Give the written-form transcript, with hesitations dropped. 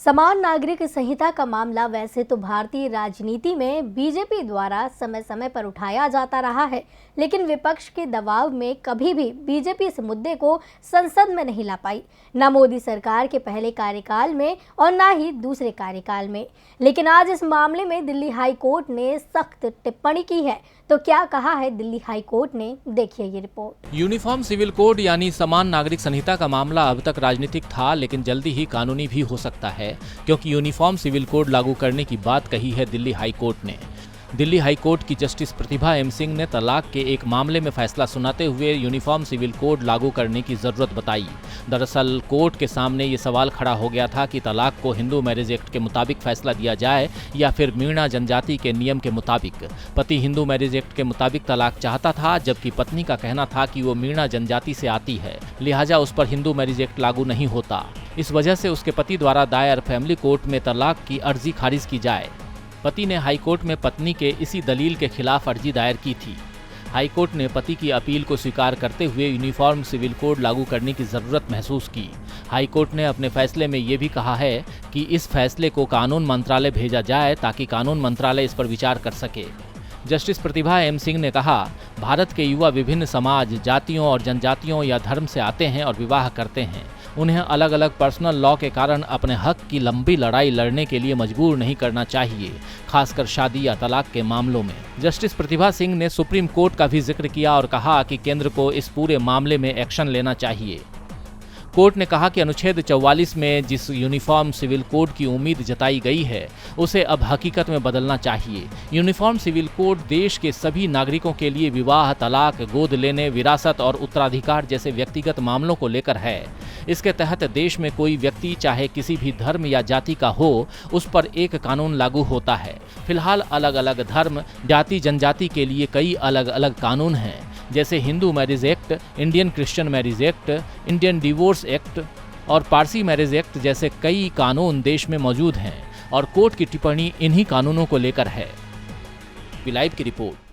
समान नागरिक संहिता का मामला वैसे तो भारतीय राजनीति में बीजेपी द्वारा समय समय पर उठाया जाता रहा है, लेकिन विपक्ष के दबाव में कभी भी बीजेपी इस मुद्दे को संसद में नहीं ला पाई, न मोदी सरकार के पहले कार्यकाल में और न ही दूसरे कार्यकाल में। लेकिन आज इस मामले में दिल्ली हाई कोर्ट ने सख्त टिप्पणी की है। तो क्या कहा है दिल्ली हाई कोर्ट ने, देखिए ये रिपोर्ट। यूनिफॉर्म सिविल कोड यानी समान नागरिक संहिता का मामला अब तक राजनीतिक था, लेकिन जल्दी ही कानूनी भी हो सकता है, क्योंकि यूनिफॉर्म सिविल कोड लागू करने की बात कही है दिल्ली हाई कोर्ट ने। दिल्ली हाई कोर्ट की जस्टिस प्रतिभा एम सिंह ने तलाक के एक मामले में फैसला सुनाते हुए यूनिफॉर्म सिविल कोड लागू करने की जरूरत बताई। दरअसल कोर्ट के सामने ये सवाल खड़ा हो गया था कि तलाक को हिंदू मैरिज एक्ट के मुताबिक फैसला दिया जाए या फिर मीणा जनजाति के नियम के मुताबिक। पति हिंदू मैरिज एक्ट के मुताबिक तलाक चाहता था, जबकि पत्नी का कहना था कि वो मीणा जनजाति से आती है, लिहाजा उस पर हिंदू मैरिज एक्ट लागू नहीं होता। इस वजह से उसके पति द्वारा दायर फैमिली कोर्ट में तलाक की अर्जी खारिज की जाए। पति ने हाई कोर्ट में पत्नी के इसी दलील के खिलाफ अर्जी दायर की थी। हाई कोर्ट ने पति की अपील को स्वीकार करते हुए यूनिफॉर्म सिविल कोड लागू करने की जरूरत महसूस की। हाई कोर्ट ने अपने फैसले में ये भी कहा है कि इस फैसले को कानून मंत्रालय भेजा जाए ताकि कानून मंत्रालय इस पर विचार कर सके। जस्टिस प्रतिभा एम सिंह ने कहा, भारत के युवा विभिन्न समाज, जातियों और जनजातियों या धर्म से आते हैं और विवाह करते हैं। उन्हें अलग अलग पर्सनल लॉ के कारण अपने हक की लंबी लड़ाई लड़ने के लिए मजबूर नहीं करना चाहिए, खासकर शादी या तलाक के मामलों में। जस्टिस प्रतिभा सिंह ने सुप्रीम कोर्ट का भी जिक्र किया और कहा कि केंद्र को इस पूरे मामले में एक्शन लेना चाहिए। कोर्ट ने कहा कि अनुच्छेद 44 में जिस यूनिफॉर्म सिविल कोड की उम्मीद जताई गई है, उसे अब हकीकत में बदलना चाहिए। यूनिफॉर्म सिविल कोड देश के सभी नागरिकों के लिए विवाह, तलाक, गोद लेने, विरासत और उत्तराधिकार जैसे व्यक्तिगत मामलों को लेकर है। इसके तहत देश में कोई व्यक्ति चाहे किसी भी धर्म या जाति का हो, उस पर एक कानून लागू होता है। फिलहाल अलग अलग धर्म, जाति, जनजाति के लिए कई अलग अलग कानून हैं, जैसे Hindu marriage act, Indian Christian marriage act, Indian divorce act और पारसी मैरिज एक्ट जैसे कई कानून देश में मौजूद हैं और कोर्ट की टिप्पणी इन्हीं कानूनों को लेकर है। लाइव की रिपोर्ट।